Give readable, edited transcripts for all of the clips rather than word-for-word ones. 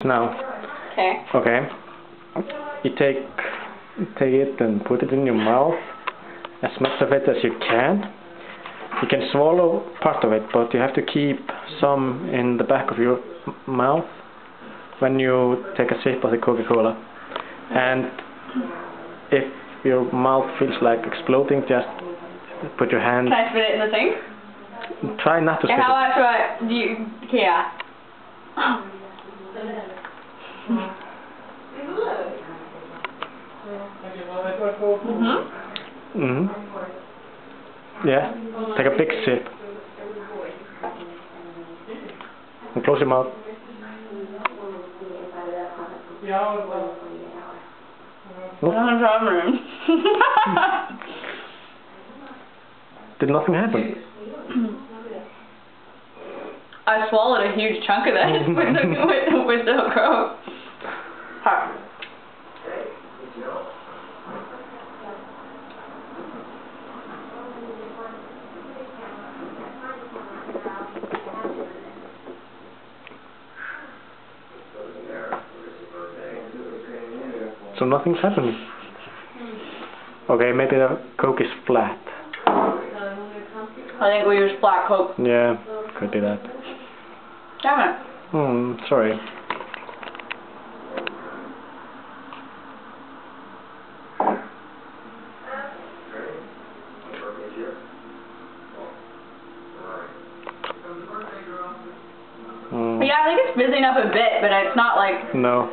Now. Okay. Okay. You take it and put it in your mouth, as much of it as you can. You can swallow part of it, but you have to keep some in the back of your mouth when you take a sip of the Coca-Cola. And if your mouth feels like exploding, just put your hand. Can I spit it in the thing? Try not to spit it. How much do you? Yeah. Yeah. Take a big sip. And close your mouth. Did nothing happen? I swallowed a huge chunk of that with the crow. So nothing's happening. Okay, maybe the Coke is flat. I think we used black Coke. Yeah, could be that. Damn it. Sorry. Yeah, I think it's fizzing up a bit, but it's not like... No.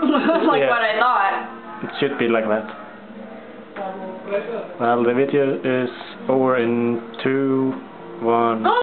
like what I thought. It should be like that. Well, the video is over in 2, 1...